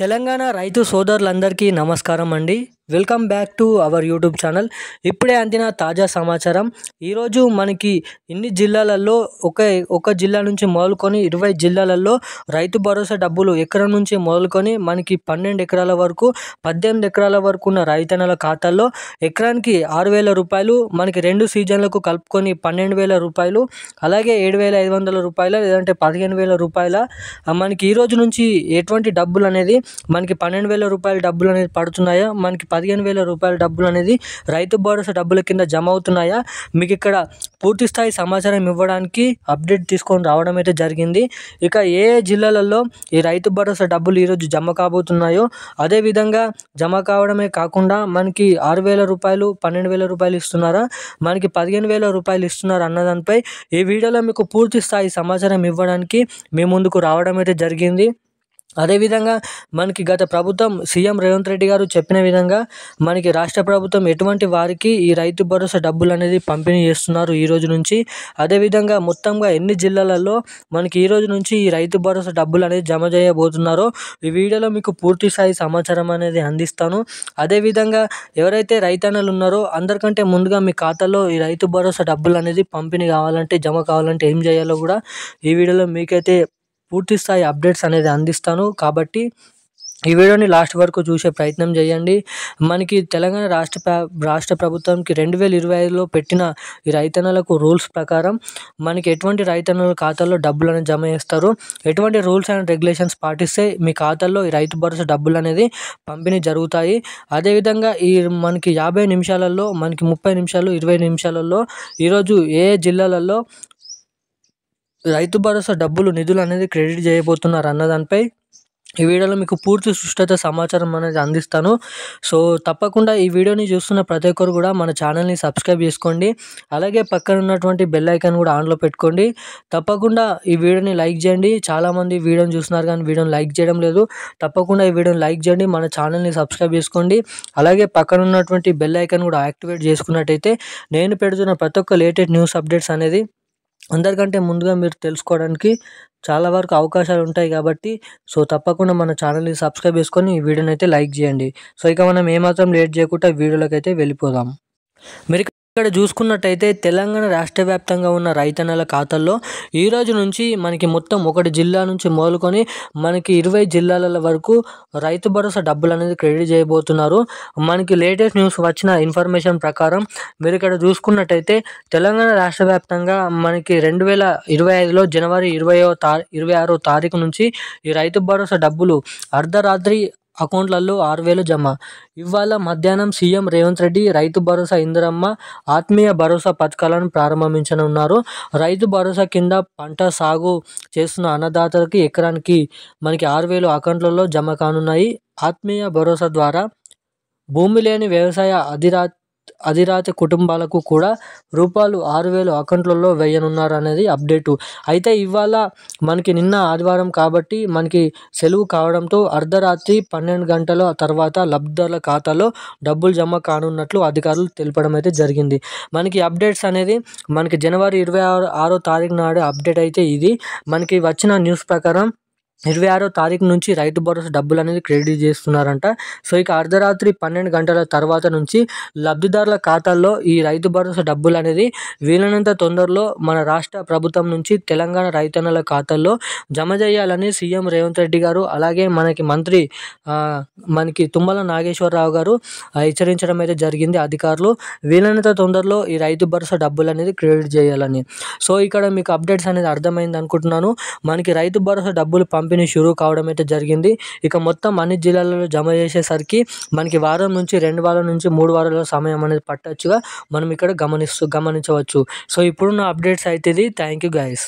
తెలంగాణ రైతు సోదరులందరికీ నమస్కారం అండి. Welcome back to our YouTube channel. ఇప్పుడే అందిన తాజా సమాచారం. ఈరోజు మనకి ఇన్ని జిల్లాలలో ఒక జిల్లా నుంచి మొదలుకొని 20 జిల్లాలలో రైతు భరోసా డబ్బులు ఎకరం నుంచి మొదలుకొని మనకి 12 ఎకరాల వరకు 18 ఎకరాల వరకు ఉన్న రైతన్నల ఖాతాల్లో ఎకరానికి 6,000 రూపాయలు, మనకి 2 సీజన్లకు కలుపుకొని 12,000 రూపాయలు, అలాగే 7,500 రూపాయల లేదంటే 15,000 రూపాయల మనకి ఈ రోజు నుంచి ఎటువంటి డబ్బులు అనేది మనకి 12,000 రూపాయల డబ్బులు అనేది పడుతున్నాయా, మనకి 15,000 రూపాయల డబ్బులు అనేది రైతు భరోసా డబ్బుల కింద జమ అవుతున్నాయా, మీకు ఇక్కడ పూర్తి స్థాయి సమాచారం ఇవ్వడానికి అప్డేట్ తీసుకొని రావడం అయితే జరిగింది. ఇక ఏ జిల్లాలలో ఈ రైతు భరోసా డబ్బులు ఈరోజు జమ కాబోతున్నాయో, అదేవిధంగా జమ కావడమే కాకుండా మనకి 6,000 రూపాయలు 12,000 రూపాయలు ఇస్తున్నారా, మనకి 15,000 రూపాయలు ఇస్తున్నారు అన్న దానిపై ఈ వీడియోలో మీకు పూర్తి స్థాయి సమాచారం ఇవ్వడానికి మీ ముందుకు రావడం అయితే జరిగింది. అదేవిధంగా మనకి గత ప్రభుత్వం సీఎం రేవంత్ రెడ్డి గారు చెప్పిన విధంగా మనకి రాష్ట్ర ప్రభుత్వం ఎటువంటి వారికి ఈ రైతు భరోసా డబ్బులు అనేది పంపిణీ చేస్తున్నారు ఈ రోజు నుంచి, అదేవిధంగా మొత్తంగా ఎన్ని జిల్లాలలో మనకి ఈ రోజు నుంచి ఈ రైతు భరోసా డబ్బులు అనేది జమ చేయబోతున్నారో ఈ వీడియోలో మీకు పూర్తి స్థాయి సమాచారం అనేది అందిస్తాను. అదేవిధంగా ఎవరైతే రైతన్నలు ఉన్నారో అందరికంటే ముందుగా మీ ఖాతాలో ఈ రైతు భరోసా డబ్బులు అనేది పంపిణీ కావాలంటే, జమ కావాలంటే ఏం చేయాలో కూడా ఈ వీడియోలో మీకైతే పూర్తి స్థాయి అప్డేట్స్ అనేది అందిస్తాను. కాబట్టి ఈ వీడియోని లాస్ట్ వరకు చూసే ప్రయత్నం చేయండి. మనకి తెలంగాణ రాష్ట్ర ప్రభుత్వంకి 2025లో పెట్టిన ఈ రైతన్నలకు రూల్స్ ప్రకారం మనకి ఎటువంటి రైతన్నల ఖాతాల్లో డబ్బులు అనేది జమ చేస్తారు, ఎటువంటి రూల్స్ అండ్ రెగ్యులేషన్స్ పాటిస్తే మీ ఖాతాల్లో ఈ రైతు భరోసా డబ్బులు అనేది పంపిణీ జరుగుతాయి. అదేవిధంగా ఈ మనకి 50 నిమిషాలలో, మనకి 30 నిమిషాలు 20 నిమిషాలలో ఈరోజు ఏ జిల్లాలలో రైతు భరోసా డబ్బులు నిధులు అనేది క్రెడిట్ చేయబోతున్నారు అన్న దానిపై ఈ వీడియోలో మీకు పూర్తి సుష్ఠత సమాచారం అనేది అందిస్తాను. సో తప్పకుండా ఈ వీడియోని చూస్తున్న ప్రతి ఒక్కరు కూడా మన ఛానల్ని సబ్స్క్రైబ్ చేసుకోండి. అలాగే పక్కన ఉన్నటువంటి బెల్ ఐకాన్ కూడా ఆన్లో పెట్టుకోండి. తప్పకుండా ఈ వీడియోని లైక్ చేయండి. చాలామంది వీడియోని చూస్తున్నారు కానీ వీడియోని లైక్ చేయడం లేదు. తప్పకుండా ఈ వీడియోని లైక్ చేయండి, మన ఛానల్ని సబ్స్క్రైబ్ చేసుకోండి. అలాగే పక్కన ఉన్నటువంటి బెల్ ఐకాన్ కూడా యాక్టివేట్ చేసుకున్నట్టయితే నేను పెడుతున్న ప్రతి ఒక్క లేటెస్ట్ న్యూస్ అప్డేట్స్ అనేది అందరికంటే ముందుగా మీరు తెలుసుకోవడానికి చాలా వరకు అవకాశాలు ఉంటాయి. కాబట్టి సో తప్పకుండా మన ఛానల్ని సబ్స్క్రైబ్ చేసుకొని ఈ వీడియోని అయితే లైక్ చేయండి. సో ఇక మనం ఏమాత్రం లేట్ చేయకుండా వీడియోలోకి అయితే వెళ్ళిపోదాం. మీరు ఇక్కడ చూసుకున్నట్టయితే తెలంగాణ రాష్ట్ర వ్యాప్తంగా ఉన్న రైతన్నల ఖాతాల్లో ఈ రోజు నుంచి మనకి మొత్తం 1 జిల్లా నుంచి మొదలుకొని మనకి 20 జిల్లాల వరకు రైతు భరోసా డబ్బులు అనేది క్రెడిట్ చేయబోతున్నారు. మనకి లేటెస్ట్ న్యూస్ వచ్చిన ఇన్ఫర్మేషన్ ప్రకారం మీరు ఇక్కడ చూసుకున్నట్టయితే తెలంగాణ రాష్ట్ర వ్యాప్తంగా మనకి 2025లో జనవరి 26వ తారీఖు నుంచి ఈ రైతు భరోసా డబ్బులు అర్ధరాత్రి అకౌంట్లలో 6,000 జమ. ఇవాళ మధ్యాహ్నం సీఎం రేవంత్ రెడ్డి రైతు భరోసా, ఇందిరమ్మ, ఆత్మీయ భరోసా పథకాలను ప్రారంభించనున్నారు. రైతు భరోసా కింద పంట సాగు చేస్తున్న అన్నదాతలకి ఎకరానికి మనకి 6,000 అకౌంట్లలో జమ కానున్నాయి. ఆత్మీయ భరోసా ద్వారా భూమి లేని వ్యవసాయ అధిరాతి కుటుంబాలకు కూడా రూపాయలు 6,000 అకౌంట్లలో వేయనున్నారు అనేది అప్డేటు. అయితే ఇవాళ మనకి నిన్న ఆదివారం కాబట్టి మనకి సెలవు కావడంతో అర్ధరాత్రి 12 గంటల తర్వాత లబ్ధిదారుల ఖాతాలో డబ్బులు జమ కానున్నట్లు అధికారులు తెలపడం అయితే జరిగింది. మనకి అప్డేట్స్ అనేది మనకి జనవరి 26వ తారీఖు నాడు అప్డేట్ అయితే ఇది. మనకి వచ్చిన న్యూస్ ప్రకారం 26వ తారీఖు నుంచి రైతు భరోసా డబ్బులు అనేది క్రెడిట్ చేస్తున్నారంట. సో ఇక అర్ధరాత్రి 12 గంటల తర్వాత నుంచి లబ్ధిదారుల ఖాతాల్లో ఈ రైతు భరోసా డబ్బులు అనేది వీలైనంత తొందరలో మన రాష్ట్ర ప్రభుత్వం నుంచి తెలంగాణ రైతన్నల ఖాతాల్లో జమ చేయాలని సీఎం రేవంత్ రెడ్డి గారు, అలాగే మనకి మంత్రి మనకి తుమ్మల నాగేశ్వరరావు గారు హెచ్చరించడం అయితే జరిగింది. అధికారులు వీలైనంత తొందరలో ఈ రైతు భరోసా డబ్బులు అనేది క్రెడిట్ చేయాలని. సో ఇక్కడ మీకు అప్డేట్స్ అనేది అర్థమైంది అనుకుంటున్నాను. మనకి రైతు భరోసా డబ్బులు పంపిణీ షురూ కావడం అయితే జరిగింది. ఇక మొత్తం అన్ని జిల్లాలలో జమ చేసేసరికి మనకి వారం నుంచి 2 వారాల నుంచి 3 వారాల సమయం అనేది పట్టొచ్చుగా మనం ఇక్కడ గమనించవచ్చు. సో ఇప్పుడున్న అప్డేట్స్ అయితే ఇది. Thank you guys.